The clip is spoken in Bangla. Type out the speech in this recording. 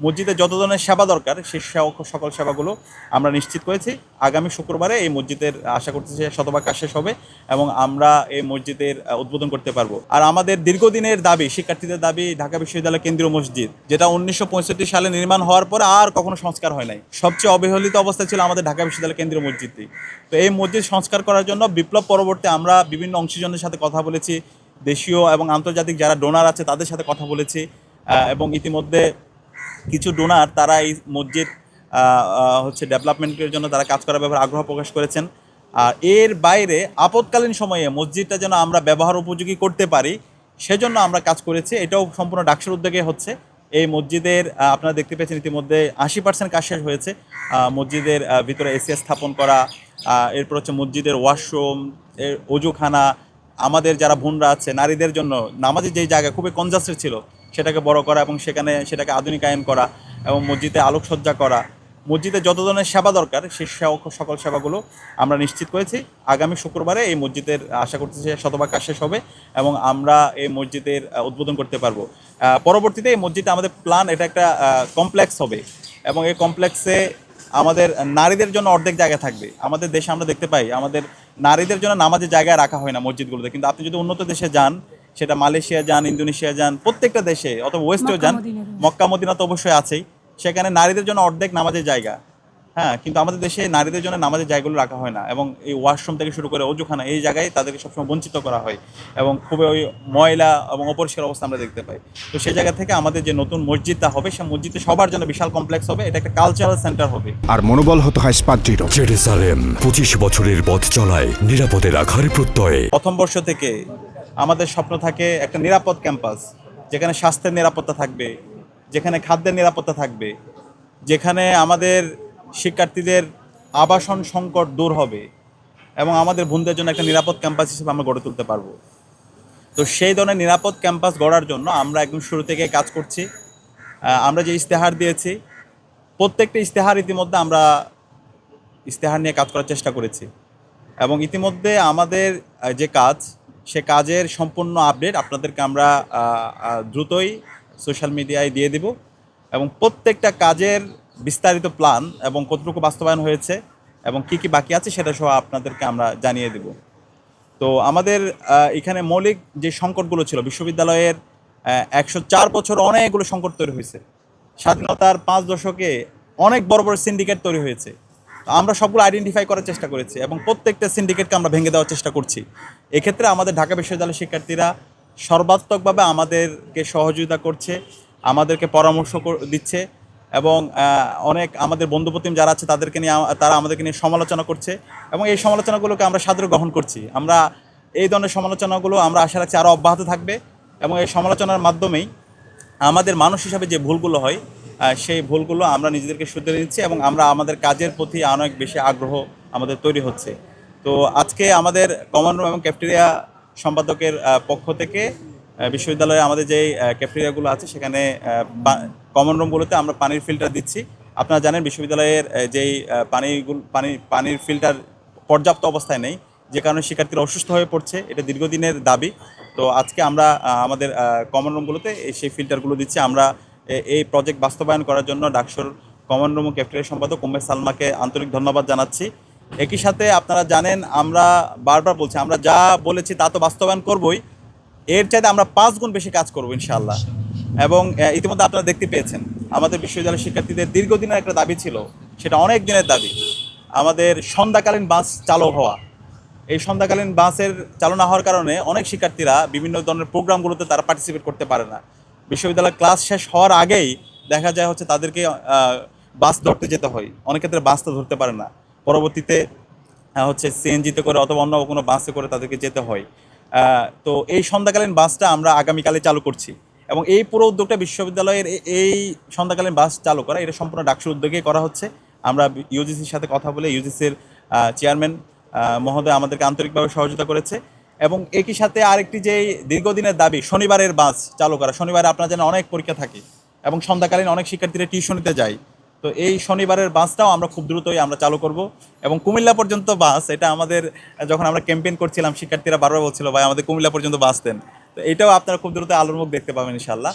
মসজিদে যত ধরনের সেবা দরকার সেই সকল সেবাগুলো আমরা নিশ্চিত করেছি। আগামী শুক্রবারে এই মসজিদের আশা করতেছি শতভাগ কাজ শেষ হবে এবং আমরা এই মসজিদের উদ্বোধন করতে পারবো। আর আমাদের দীর্ঘদিনের দাবি, শিক্ষার্থীদের দাবি, ঢাকা বিশ্ববিদ্যালয় কেন্দ্রীয় মসজিদ, যেটা 1965 সালে নির্মাণ হওয়ার পর আর কখনো সংস্কার হয় নাই। সবচেয়ে অবহেলিত অবস্থা ছিল আমাদের ঢাকা বিশ্ববিদ্যালয় কেন্দ্রীয় মসজিদটি। তো এই মসজিদ সংস্কার করার জন্য বিপ্লব পরবর্তী আমরা বিভিন্ন অংশীজনদের সাথে কথা বলেছি, দেশীয় এবং আন্তর্জাতিক যারা ডোনার আছে তাদের সাথে কথা বলেছি এবং ইতিমধ্যে কিছু ডোনার তারা এই মসজিদ ডেভেলপমেন্টের জন্য তারা কাজ করার ব্যাপারে আগ্রহ প্রকাশ করেছেন। আর এর বাইরে আপৎকালীন সময়ে মসজিদটা যেন আমরা ব্যবহার উপযোগী করতে পারি সেজন্য আমরা কাজ করেছি। এটাও সম্পূর্ণ ডাকসুর উদ্যোগে হচ্ছে। এই মসজিদের আপনারা দেখতে পেয়েছেন ইতিমধ্যে 80% কাজ শেষ হয়েছে। মসজিদের ভিতরে এসি স্থাপন করা, এরপর হচ্ছে মসজিদের ওয়াশরুম, অজুখানা, আমাদের যারা বোনরা আছে নারীদের জন্য নামাজের যেই জায়গা খুবই কনজাস্টেড ছিল সেটাকে বড় করা এবং সেটাকে আধুনিকায়ন করা এবং মসজিদে আলোকসজ্জা করা। মসজিদে যত ধরনের সেবা দরকার সেই সকল সেবাগুলো আমরা নিশ্চিত করেছি। আগামী শুক্রবারে এই মসজিদের আশা করতেছি শতভাগ কাজ শেষ হবে এবং আমরা এই মসজিদের উদ্বোধন করতে পারবো। পরবর্তীতে এই মসজিদে আমাদের প্ল্যান, এটা একটা কমপ্লেক্স হবে এবং এই কমপ্লেক্সে আমাদের নারীদের জন্য অর্ধেক জায়গা থাকবে। আমাদের দেশে আমরা দেখতে পাই আমাদের নারীদের জন্য নামাজের জায়গায় রাখা হয় না মসজিদগুলোতে, কিন্তু আপনি যদি উন্নত দেশে যান, সেটা মালয়েশিয়া যান, ইন্দোনেশিয়া যান, প্রত্যেকটা দেশে অথবা ওয়েস্টেও যান, মক্কা মদিনা তো অবশ্যই আছেই, সেখানে নারীদের জন্য অর্ধেক নামাজের জায়গা। হ্যাঁ, কিন্তু আমাদের দেশে নারীদের জন্য নামাজের জায়গাগুলো রাখা হয় না এবং এই ওয়াশরুম থেকে শুরু করে অজুখানা এই জায়গায় তাদেরকে সবসময় বঞ্চিত করা হয় এবং খুবই ওই ময়লা এবং অপরিষ্কার অবস্থা আমরা দেখতে পাই। তো সেই জায়গা থেকে আমাদের যে নতুন মসজিদটা হবে সেই মসজিদে সবার জন্য বিশাল কমপ্লেক্স হবে, এটা একটা কালচারাল সেন্টার হবে। আর মনোবল হতে হয় স্পার্টির। জেরুসালেম 25 বছরের পথ চলায় নিরাপদে রাখার প্রত্যয়ে। প্রথম বর্ষ থেকে আমাদের স্বপ্ন থাকে একটা নিরাপদ ক্যাম্পাস, যেখানে স্বাস্থ্যের নিরাপত্তা থাকবে, যেখানে খাদ্যের নিরাপত্তা থাকবে, যেখানে আমাদের শিক্ষার্থীদের আবাসন সংকট দূর হবে এবং আমাদের বোনদের জন্য একটা নিরাপদ ক্যাম্পাস হিসেবে আমরা গড়ে তুলতে পারবো। তো সেই ধরনের নিরাপদ ক্যাম্পাস গড়ার জন্য আমরা একদম শুরু থেকে কাজ করছি। আমরা যে ইশতেহার দিয়েছি, প্রত্যেকটা ইশতেহার ইতিমধ্যে আমরা ইশতেহার নিয়ে কাজ করার চেষ্টা করেছি এবং ইতিমধ্যে আমাদের যে কাজ, সে কাজের সম্পূর্ণ আপডেট আপনাদেরকে আমরা দ্রুতই সোশ্যাল মিডিয়ায় দিয়ে দেব এবং প্রত্যেকটা কাজের বিস্তারিত প্ল্যান এবং কতটুকু বাস্তবায়ন হয়েছে এবং কি কি বাকি আছে সেটা সহ আপনাদেরকে আমরা জানিয়ে দেব। তো আমাদের এখানে মৌলিক যে সংকটগুলো ছিল, বিশ্ববিদ্যালয়ের 104 বছর অনেকগুলো সংকট তৈরি হয়েছে। স্বাধীনতার 5 দশকে অনেক বড় বড় সিন্ডিকেট তৈরি হয়েছে। আমরা সবগুলো আইডেন্টিফাই করার চেষ্টা করেছি এবং প্রত্যেকটা সিন্ডিকেটকে আমরা ভেঙে দেওয়ার চেষ্টা করছি। এক্ষেত্রে আমাদের ঢাকা বিশ্ববিদ্যালয়ের শিক্ষার্থীরা সর্বাত্মকভাবে আমাদেরকে সহযোগিতা করছে, আমাদেরকে পরামর্শ দিচ্ছে এবং অনেক আমাদের বন্ধুপ্রতিম যারা আছে তারা আমাদেরকে নিয়ে সমালোচনা করছে এবং এই সমালোচনাগুলোকে আমরা সাদরে গ্রহণ করছি। আমরা এই ধরনের সমালোচনাগুলো আমরা আশা রাখছি আরও অব্যাহত থাকবে এবং এই সমালোচনার মাধ্যমেই আমাদের মানুষ হিসাবে যে ভুলগুলো হয় সেই ভুলগুলো আমরা নিজেদেরকে শুধরে নিচ্ছি এবং আমরা আমাদের কাজের প্রতি অনেক বেশি আগ্রহ আমাদের তৈরি হচ্ছে। তো আজকে আমাদের কমন রুম এবং ক্যাফেটেরিয়া সম্পাদকের পক্ষ থেকে বিশ্ববিদ্যালয়ে আমাদের যেই ক্যাফেটেরিয়াগুলো আছে সেখানে কমন রুমগুলোতে আমরা পানির ফিল্টার দিচ্ছি। আপনারা জানেন বিশ্ববিদ্যালয়ের যেই পানির ফিল্টার পর্যাপ্ত অবস্থায় নেই, যে কারণে শিক্ষার্থীরা অসুস্থ হয়ে পড়ছে। এটা দীর্ঘদিনের দাবি। তো আজকে আমরা আমাদের কমন রুমগুলোতে সেই ফিল্টারগুলো দিচ্ছি। আমরা এই প্রজেক্ট বাস্তবায়ন করার জন্য ডাকসুর কমন রুম ও ক্যাফেটেরিয়া সম্পাদক উম্মে সালমাকে আন্তরিক ধন্যবাদ জানাচ্ছি। একই সাথে আপনারা জানেন আমরা বারবার বলছি, আমরা যা বলেছি তা তো বাস্তবায়ন করবই, এর চাইতে আমরা 5 গুণ বেশি কাজ করবো ইনশাআল্লাহ। এবং ইতিমধ্যে আপনারা দেখতে পেয়েছেন আমাদের বিশ্ববিদ্যালয়ের শিক্ষার্থীদের দীর্ঘদিনের একটা দাবি ছিল, সেটা অনেক দিনের দাবি, আমাদের সন্ধ্যাকালীন বাস চালু হওয়া। এই সন্ধ্যাকালীন বাসের চালু না হওয়ার কারণে অনেক শিক্ষার্থীরা বিভিন্ন ধরনের প্রোগ্রামগুলোতে তারা পার্টিসিপেট করতে পারে না। বিশ্ববিদ্যালয়ের ক্লাস শেষ হওয়ার আগেই দেখা যায় তাদেরকে বাস ধরতে যেতে হয়, অনেক ক্ষেত্রে বাসটা ধরতে পারে না, পরবর্তীতে সিএনজিতে করে অথবা অন্য কোনো বাসে করে তাদেরকে যেতে হয়। তো এই সন্ধ্যাকালীন বাসটা আমরা আগামীকালে চালু করছি এবং এই পুরো উদ্যোগটা বিশ্ববিদ্যালয়ের এই সন্ধ্যাকালীন বাস চালু করা, এটা সম্পূর্ণ ডাকসুর উদ্যোগে করা হচ্ছে। আমরা ইউজিসির সাথে কথা বলে ইউজিসির চেয়ারম্যান মহোদয় আমাদেরকে আন্তরিকভাবে সহযোগিতা করেছে এবং একই সাথে আরেকটি যে দীর্ঘদিনের দাবি শনিবারের বাস চালু করা। শনিবারে আপনারা জানেন অনেক পরীক্ষা থাকে এবং সন্ধ্যাকালীন অনেক শিক্ষার্থীরা টিউশনিতে যায়। তো এই শনিবারের বাসটাও আমরা খুব দ্রুতই আমরা চালু করব এবং কুমিল্লা পর্যন্ত বাস, এটা আমাদের যখন আমরা ক্যাম্পেইন করছিলাম শিক্ষার্থীরা বারবার বলছিল ভাই আমাদের কুমিল্লা পর্যন্ত বাস দেন। তো এটাও আপনারা খুব দ্রুত আলোর মুখ দেখতে পাবেন ইনশাআল্লাহ।